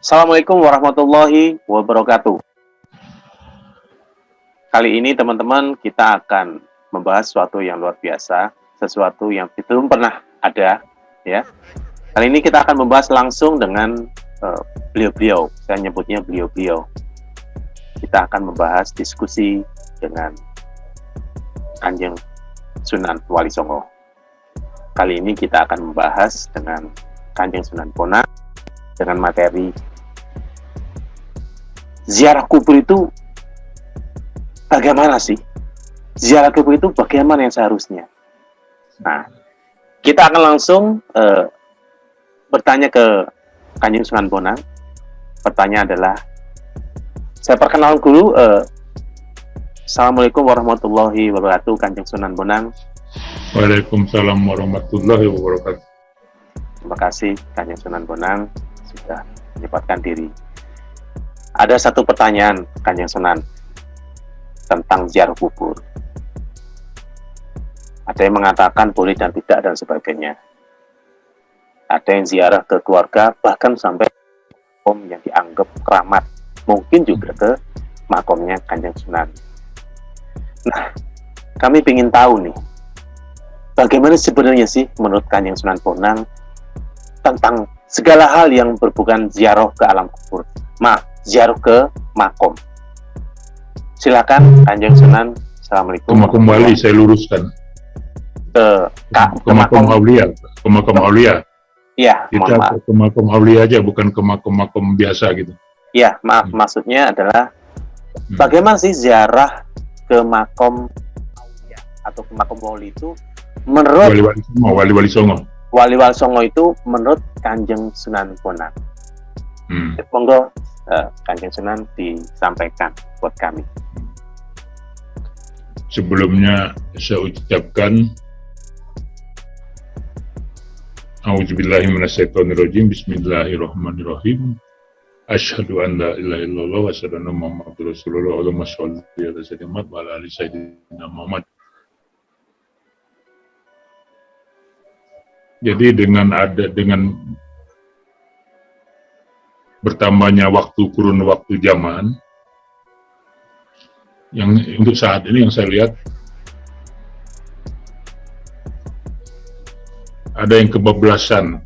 Assalamualaikum warahmatullahi wabarakatuh. Kali ini teman-teman kita akan membahas sesuatu yang luar biasa, sesuatu yang belum pernah ada, ya. Kali ini kita akan membahas langsung dengan beliau-beliau. Saya nyebutnya beliau-beliau. Kita akan membahas diskusi dengan Kanjeng Sunan Wali Songo. Kali ini kita akan membahas dengan Kanjeng Sunan Bonang dengan materi ziarah kubur itu bagaimana sih? Ziarah kubur itu bagaimana yang seharusnya? Nah, kita akan langsung bertanya ke Kanjeng Sunan Bonang. Pertanyaan adalah, saya perkenalkan dulu, Assalamualaikum warahmatullahi wabarakatuh, Kanjeng Sunan Bonang. Waalaikumsalam warahmatullahi wabarakatuh. Terima kasih Kanjeng Sunan Bonang sudah menyempatkan diri. Ada satu pertanyaan Kanjeng Sunan tentang ziarah kubur. Ada yang mengatakan boleh dan tidak dan sebagainya. Ada yang ziarah ke keluarga bahkan sampai makom yang dianggap keramat, mungkin juga ke makomnya Kanjeng Sunan. Nah, kami ingin tahu nih, bagaimana sebenarnya sih menurut Kanjeng Sunan Bonang tentang segala hal yang berhubungan ziarah ke alam kubur, ziarah ke makom. Silakan Kanjeng Sunan. Assalamualaikum. Ke makom wali saya luruskan. Ke makom aulia. Ke makom aulia. Iya, kita ke makom aulia aja, bukan ke makom biasa gitu. Iya, maaf, maksudnya adalah bagaimana sih ziarah ke makom aulia atau ke makom wali itu menurut Wali-wali Songo. Wali-wali Songo itu menurut Kanjeng Sunan Bonang. Monggo Kanjeng Sunan disampaikan buat kami. Sebelumnya saya ucapkan A'udzubillahi minasyaitonirrajim. Bismillahirrahmanirrahim. Asyhadu an la ilaha illallah wa asyhadu anna Muhammadar Rasulullah. Allahumma shalli ala sayyidina wa ala ali sayyidina Muhammad. Jadi dengan bertambahnya kurun waktu zaman, yang untuk saat ini yang saya lihat ada yang kebablasan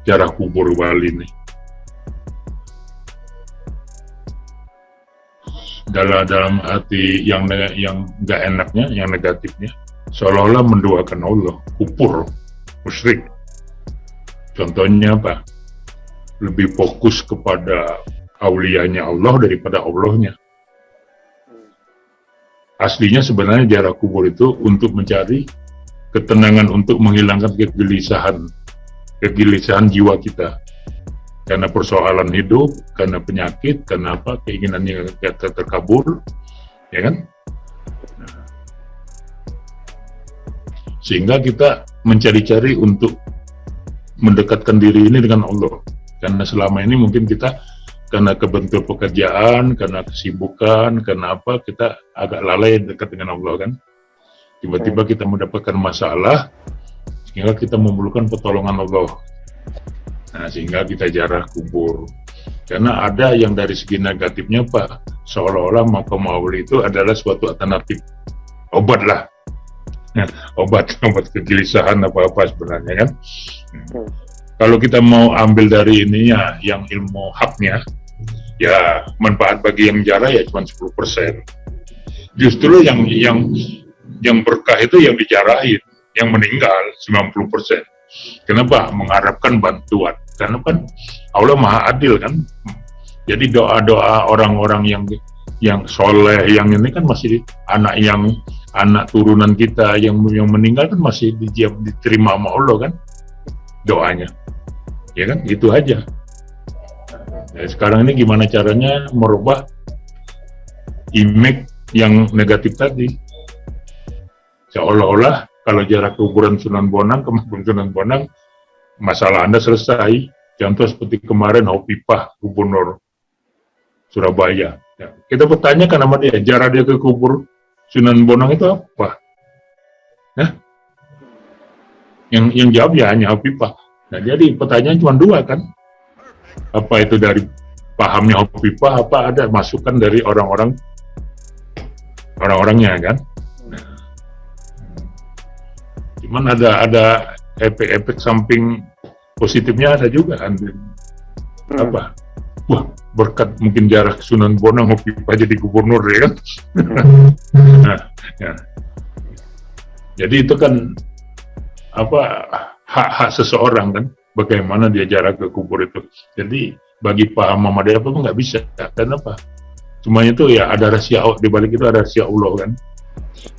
ziarah kubur wali ini. Dalam arti yang nggak enaknya, yang negatifnya, seolah-olah mendoakan Allah, kufur, musyrik. Contohnya apa? Lebih fokus kepada aulianya Allah daripada Allahnya. Aslinya sebenarnya ziarah kubur itu untuk mencari ketenangan, untuk menghilangkan kegelisahan jiwa kita. Karena persoalan hidup, karena penyakit, karena apa, keinginan yang kita terkabul, ya kan? Nah, sehingga kita mencari-cari untuk mendekatkan diri ini dengan Allah. Karena selama ini mungkin kita karena kebentur pekerjaan, karena kesibukan, karena apa, kita agak lalai dekat dengan Allah kan. Tiba-tiba kita mendapatkan masalah, sehingga kita memerlukan pertolongan Allah. Nah, sehingga kita ziarah kubur. Karena ada yang dari segi negatifnya Pak, seolah-olah makom wali itu adalah suatu alternatif. Obat lah. Nah, obat kegelisahan apa-apa sebenarnya kan. Kalau kita mau ambil dari ininya, yang ilmu haknya, ya manfaat bagi yang ziarah ya cuma 10%. Justru yang berkah itu yang dijarahin, yang meninggal 90%. Kenapa? Mengharapkan bantuan. Karena kan Allah Maha Adil kan. Jadi doa-doa orang-orang yang soleh, yang ini kan masih anak turunan kita yang meninggal kan masih diterima sama Allah kan doanya. Ya kan? Itu aja. Nah, sekarang ini gimana caranya merubah image yang negatif tadi? Seolah-olah kalau jarak kuburan Sunan Bonang ke makam Sunan Bonang, masalah Anda selesai. Contoh seperti kemarin Hovifah, Gubernur Surabaya. Ya, kita bertanyakan sama dia, jarak dia ke kubur Sunan Bonang itu apa? Nah, yang jawab ya hanya Hovifah. Nah, jadi pertanyaan cuma dua kan. apa itu dari pahamnya Hovifah, apa ada masukan dari orang-orangnya kan. Cuman ada efek-efek samping positifnya ada juga kan. Apa? Wah, berkat mungkin jarak Sunan Bonang Hovifah jadi gubernur ya kan. Nah, ya. Jadi itu kan apa hak-hak seseorang kan, bagaimana dia jarak ke kubur itu. Jadi bagi Pak Muhammadiyah apa nggak bisa. Kenapa? Cuma itu ya ada rahasia, di balik itu ada rahasia Allah kan.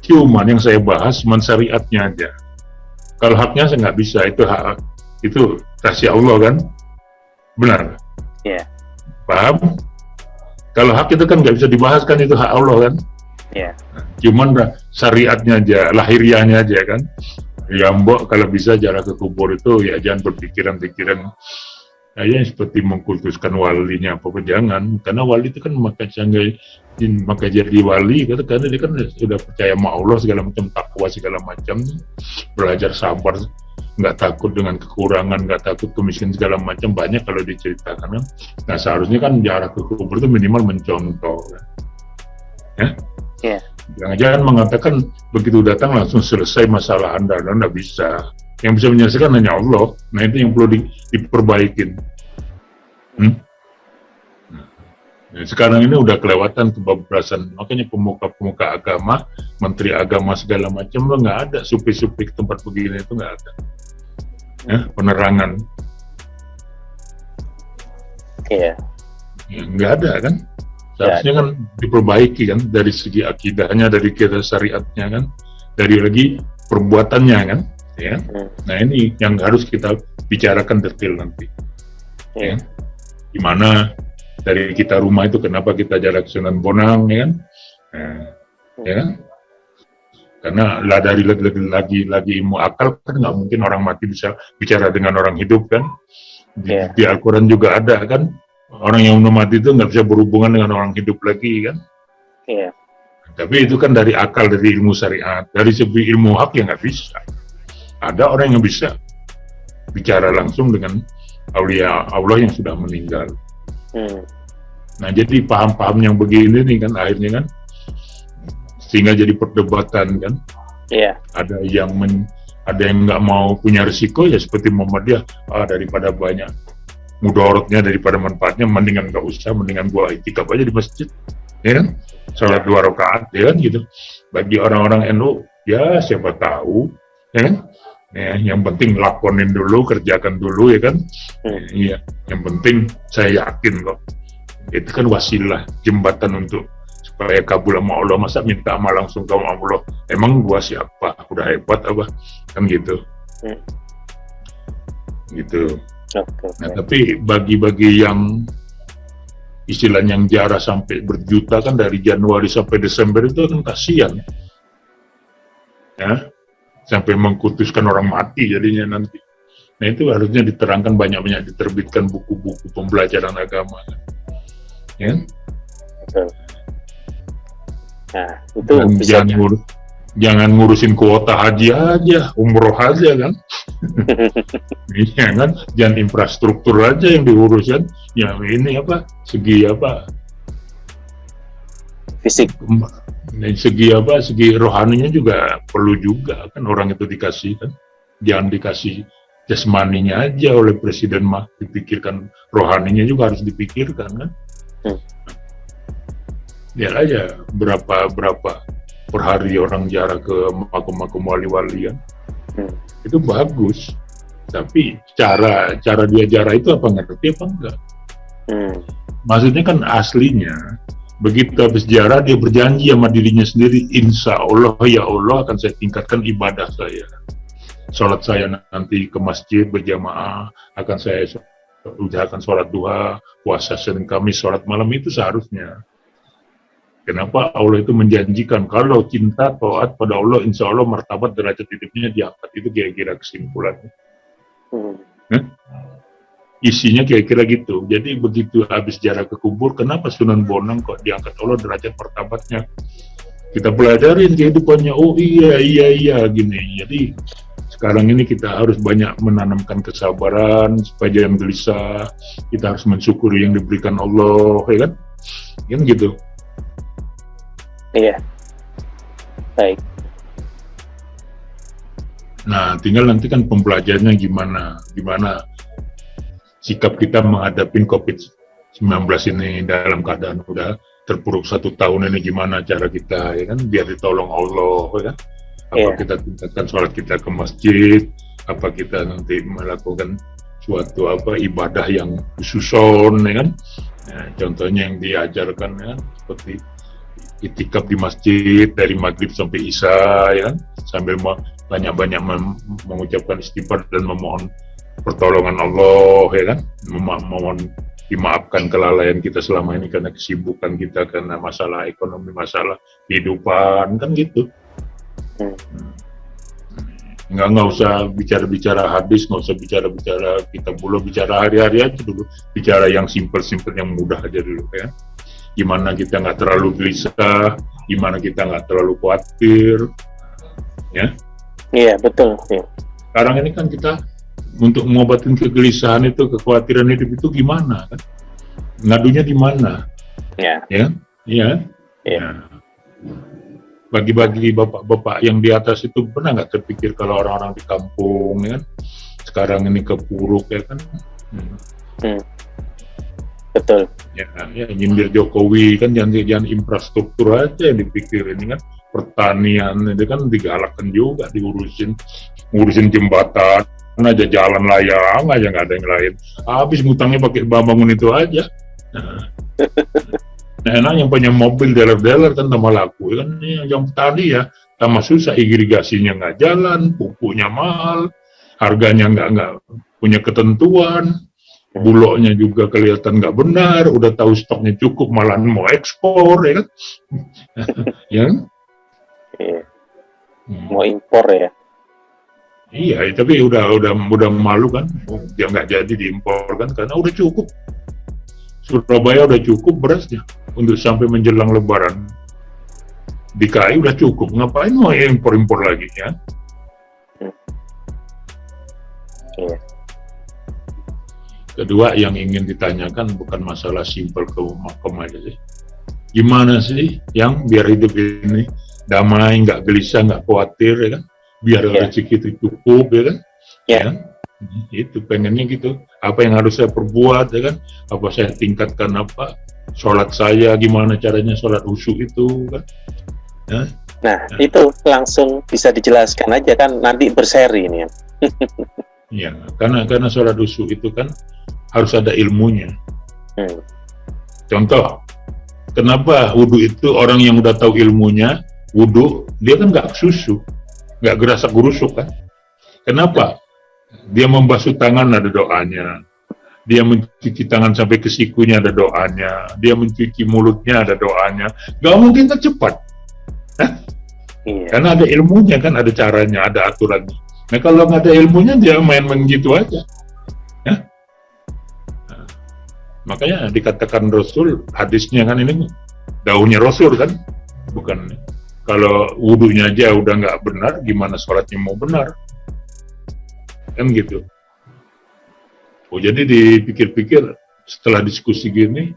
Cuman yang saya bahas cuma syariatnya aja. Kalau haknya saya nggak bisa, itu rahasia Allah kan, benar? Iya. Paham? Kalau hak itu kan nggak bisa dibahas kan, itu hak Allah kan? Iya. Cuman syariatnya aja, lahiriahnya aja kan. Ya mbok kalau bisa jarak ke kubur itu ya jangan berpikiran-pikiran ya seperti mengkultuskan walinya apa jangan, karena wali itu kan maka jadi wali karena dia kan sudah percaya sama Allah segala macam, takwa segala macam, belajar sabar, nggak takut dengan kekurangan, nggak takut kemiskin segala macam, banyak kalau diceritakan kan. Nah seharusnya kan jarak ke kubur itu minimal mencontoh kan? Ya? Yeah. Jangan mengatakan begitu datang langsung selesai masalah Anda nggak bisa. Yang bisa menyelesaikan hanya Allah. Nah itu yang perlu diperbaikin. Nah, sekarang ini udah kelewatan kebablasan. Makanya pemuka-pemuka agama, menteri agama segala macam lo nggak ada supi-supi tempat begini itu nggak ada. Ya, penerangan. Iya. Ya, nggak ada kan? Seharusnya kan diperbaiki kan dari segi akidahnya, dari kita syariatnya kan, dari lagi perbuatannya kan, ya. Nah ini yang harus kita bicarakan detail nanti. Ya. Gimana dari kita rumah itu kenapa kita jarak Sunan Bonang ya kan? Nah, ya kan? Karena lah dari lagi ilmu akal kan nggak mungkin orang mati bisa bicara dengan orang hidup kan? Di Al-Quran juga ada kan? Orang yang udah mati itu nggak bisa berhubungan dengan orang hidup lagi kan? Iya. Tapi itu kan dari akal, dari ilmu syariat, dari segi ilmu hak ya nggak bisa. Ada orang yang bisa bicara langsung dengan aulia Allah yang sudah meninggal. Nah jadi paham-paham yang begini nih kan akhirnya kan sehingga jadi perdebatan kan. Iya. Ada yang nggak mau punya risiko ya seperti Muhammadiyah, daripada banyak mudorotnya daripada manfaatnya, mendingan nggak usah, mendingan gua itikaf aja di masjid, ya kan? Salat 2 rakaat, ya kan gitu. Bagi orang-orang NU, ya siapa tahu, ya kan? Ya, yang penting lakonin dulu, kerjakan dulu, ya kan? Iya, yang penting saya yakin kok. Itu kan wasilah, jembatan untuk supaya kabul sama Allah. Masa minta sama langsung sama Allah? Emang gua siapa? Udah hebat apa? Kan gitu. Gitu. Nah, tapi bagi yang istilahnya yang jarak sampai berjuta kan dari Januari sampai Desember itu kan kasihan ya, sampai mengkultuskan orang mati jadinya nanti. Nah itu harusnya diterangkan, banyak-banyak diterbitkan buku-buku pembelajaran agama ya. Betul. Nah itu jangan ngurusin kuota haji aja, umroh aja kan. Iya kan, jangan infrastruktur aja yang diurus kan. Ya ini apa, segi apa? Fisik. Segi rohaninya juga perlu juga kan, orang itu dikasih kan. Jangan dikasih jasmaninya aja oleh presiden mah, dipikirkan rohaninya juga harus dipikirkan kan. Lihat aja berapa per hari orang jarak ke makom-makom wali-wali kan. Itu bagus, tapi cara dia jarak itu apa ngerti apa enggak? Maksudnya kan aslinya begitu habis jarak dia berjanji sama dirinya sendiri, insya Allah ya Allah akan saya tingkatkan ibadah saya, sholat saya nanti ke masjid berjamaah, akan saya usahakan sholat duha, puasa Senin Kamis, sholat malam. Itu seharusnya. Kenapa Allah itu menjanjikan kalau cinta taat pada Allah, insya Allah martabat derajat hidupnya diangkat. Itu kira-kira kesimpulannya. Isinya kira-kira gitu. Jadi begitu habis jarak ke kubur, kenapa Sunan Bonang kok diangkat Allah derajat martabatnya? Kita pelajarin kehidupannya. Oh iya gini. Jadi Sekarang ini kita harus banyak menanamkan kesabaran supaya jangan gelisah. Kita harus mensyukuri yang diberikan Allah, ya kan? Kan gitu. Iya. Baik. Nah, tinggal nanti kan pembelajarannya gimana sikap kita menghadapi COVID-19 ini dalam keadaan udah terpuruk 1 tahun ini, gimana cara kita, ya kan, biar ditolong Allah, ya kan? Apa kita tingkatkan sholat kita ke masjid, apa kita nanti melakukan suatu ibadah yang khususon, ya kan? Nah, contohnya yang diajarkan, ya kan, seperti itikaf di masjid dari maghrib sampai isya, ya kan, sambil banyak-banyak mengucapkan istighfar dan memohon pertolongan Allah, ya kan, memohon dimaafkan kelalaian kita selama ini karena kesibukan kita, karena masalah ekonomi, masalah kehidupan, kan gitu. Nggak usah bicara hadis, nggak usah bicara kitab dulu, bicara hari-hari aja dulu, bicara yang simple yang mudah aja dulu, ya. Gimana kita nggak terlalu gelisah, gimana kita nggak terlalu khawatir, ya. Iya, betul. Ya. Sekarang ini kan kita untuk mengobatin kegelisahan itu, kekhawatiran hidup itu gimana, kan? Ngadunya di mana? Ya. Ya. Iya. Ya. Bagi-bagi bapak-bapak yang di atas itu pernah nggak terpikir kalau orang-orang di kampung, ya kan, sekarang ini kepuruk, ya kan? Betul. Ya, nyindir Jokowi kan, jangan infrastruktur aja yang dipikirin, kan, pertanian itu kan digalakkan juga, ngurusin jembatan aja, jalan layang aja, nggak ada yang lain. Habis ngutangnya pakai bangun itu aja. Nah, enak yang punya mobil dealer kan tambah laku, kan. Yang petani ya tambah susah, irigasinya nggak jalan, pupuknya mahal, harganya nggak punya ketentuan, bulognya juga kelihatan nggak benar, udah tahu stoknya cukup malah mau ekspor, ya kan? Ya kan? Mau impor, ya. Iya, tapi udah malu kan, dia nggak jadi diimpor kan, karena udah cukup. Surabaya udah cukup berasnya untuk sampai menjelang Lebaran. DKI udah cukup, ngapain mau impor lagi, ya? Kedua yang ingin ditanyakan bukan masalah simpel ke aja sih. Gimana sih yang biar hidup ini damai, nggak gelisah, nggak khawatir, ya kan? Biar rezeki itu cukup, ya kan? Ya. Itu pengennya gitu. Apa yang harus saya perbuat, ya kan? Apa saya tingkatkan sholat saya, gimana caranya sholat khusyuk itu, kan? Ya? Nah, itu langsung bisa dijelaskan aja kan, nanti berseri ini ya. Ya, karena sholat khusyuk itu kan harus ada ilmunya. Contoh, kenapa wudhu itu orang yang udah tahu ilmunya, wudhu dia kan nggak khusyuk, nggak gerasak-gerusuk kan? Kenapa? Dia membasuh tangan ada doanya, dia mencuci tangan sampai ke sikunya ada doanya, dia mencuci mulutnya ada doanya. Gak mungkin kan cepat, karena ada ilmunya kan, ada caranya, ada aturannya. Nah kalau nggak ada ilmunya dia main-main gitu aja. Nah, makanya dikatakan Rasul, hadisnya kan ini daunnya Rasul kan, bukan. Kalau wudhunya aja udah nggak benar, gimana sholatnya mau benar? Kan gitu. Oh, jadi dipikir-pikir setelah diskusi gini,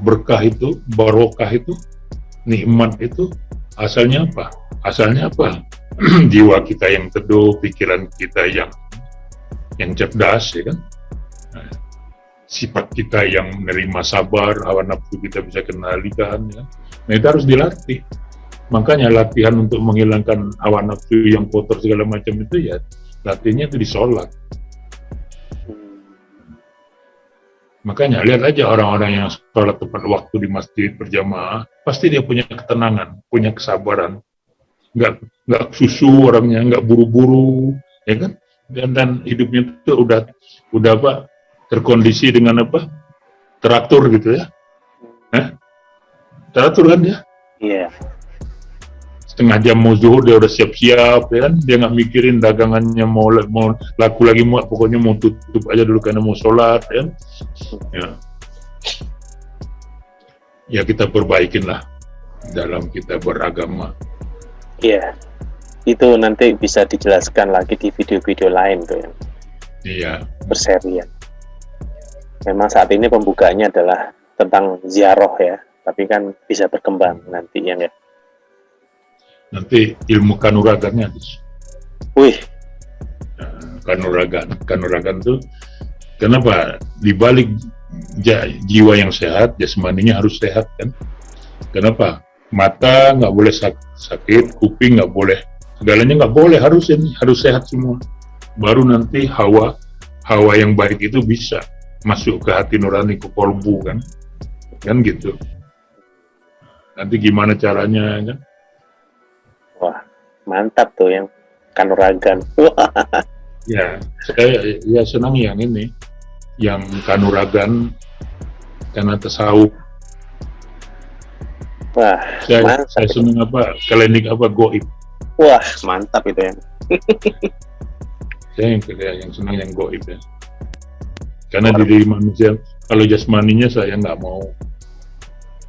berkah itu, barokah itu, nikmat itu asalnya apa? Asalnya apa? Jiwa kita yang teduh, pikiran kita yang cerdas, ya kan? Nah, sifat kita yang menerima sabar, hawa nafsu kita bisa kendalikan, ya. Nah itu harus dilatih. Makanya latihan untuk menghilangkan hawa nafsu yang kotor segala macam itu ya latihannya itu di sholat. Makanya lihat aja orang-orang yang sholat tepat waktu di masjid berjamaah, pasti dia punya ketenangan, punya kesabaran, nggak susu orangnya, nggak buru-buru, ya kan? Dan hidupnya itu udah terkondisi dengan teratur gitu ya. Teratur kan ya? Iya. Setengah jam mau zuhur dia udah siap-siap, ya kan? Dia nggak mikirin dagangannya mau laku lagi, pokoknya mau tutup aja dulu karena mau sholat, ya. Ya kita perbaikin lah dalam kita beragama. Iya. itu nanti bisa dijelaskan lagi di video-video lain tuh yang Iya. berserian. Memang saat ini pembukaannya adalah tentang ziarah ya, tapi kan bisa berkembang nanti ya nggak? Nanti ilmu kanuragannya. Wih, Kanuragan tuh kenapa dibalik jiwa yang sehat, jasmaninya harus sehat kan? Kenapa? Mata nggak boleh sakit, kuping nggak boleh, segalanya nggak boleh, harus sehat semua. Baru nanti hawa yang baik itu bisa masuk ke hati nurani, ke kolbu kan gitu. Nanti gimana caranya kan? wah mantap tuh yang kanuragan. Wah, Ya, saya senang yang ini, yang kanuragan karena tasawuf. wah, Saya mantap. senang klinik goib. Wah, mantap itu ya. Saya yang senang yang goib ya. Karena diri manusia, kalau jasmaninya saya nggak mau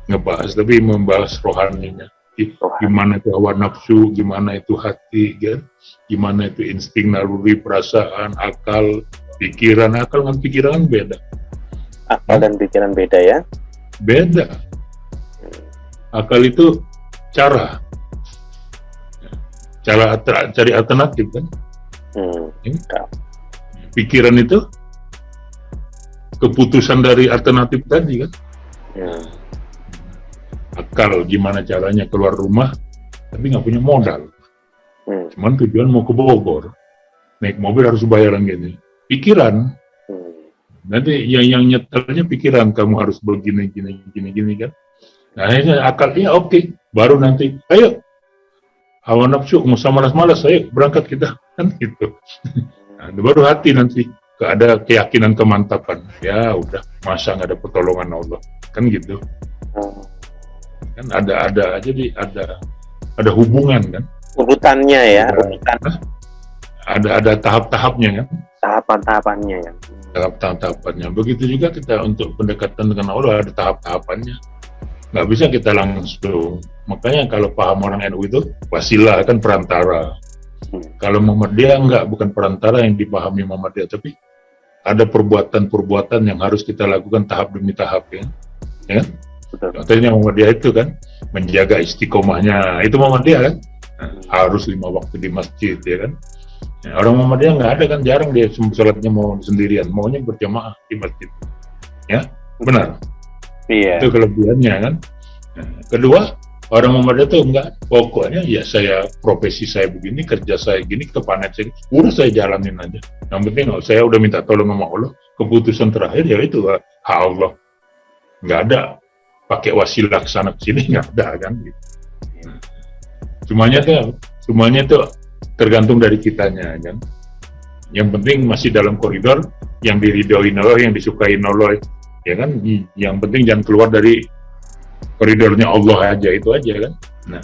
ngebahas, tapi membahas rohaninya. Gimana itu hawa nafsu, gimana itu hati, kan? Gimana itu insting naluri, perasaan, akal, pikiran. Akal dengan pikiran beda. Akal dan pikiran beda ya. Beda. Akal itu cara cari alternatif kan. Pikiran itu keputusan dari alternatif tadi kan. Akal gimana caranya keluar rumah tapi nggak punya modal, cuman tujuan mau ke Bogor, naik mobil harus bayaran gini. Pikiran nanti yang nyetelnya pikiran, kamu harus begini gini kan. Nah ini akal, ya oke. Baru nanti ayo hawa nafsu nggak usah malas-malas, ayo berangkat kita kan gitu. Nah, baru hati nanti ada keyakinan, kemantapan, ya udah, masa nggak ada pertolongan Allah kan gitu. Kan ada ada hubungan kan, Urutannya ya, urutan ada tahap-tahapnya kan, tahapan-tahapannya ya. tahap-tahapannya. Begitu juga kita untuk pendekatan dengan Allah ada tahap-tahapannya, nggak bisa kita langsung. Makanya kalau paham orang NU itu wasilah kan perantara. Kalau Muhammadiyah enggak, bukan perantara yang dipahami Muhammadiyah, tapi ada perbuatan-perbuatan yang harus kita lakukan tahap demi tahap ya. Contohnya Muhammadiyah itu kan menjaga istiqomahnya, itu Muhammadiyah kan. Harus 5 waktu di masjid ya kan. Orang Muhammadiyah nggak ada kan, jarang dia sholatnya mau sendirian, maunya berjamaah di masjid. Ya, benar. Iya. Itu kelebihannya kan. Kedua, orang Muhammadiyah itu enggak, pokoknya ya saya profesi saya begini, kerja saya gini, kepanet saya, udah saya jalanin aja. Yang penting saya udah minta tolong sama Allah, keputusan terakhir ya itu hak Allah. Nggak ada pakai wasilah kesana kesini, nggak ada kan gitu. Semuanya tuh tergantung dari kitanya kan. Yang penting masih dalam koridor yang diridhoin Allah, yang disukai Allah ya kan. Yang penting jangan keluar dari koridornya Allah aja, itu aja kan. Nah,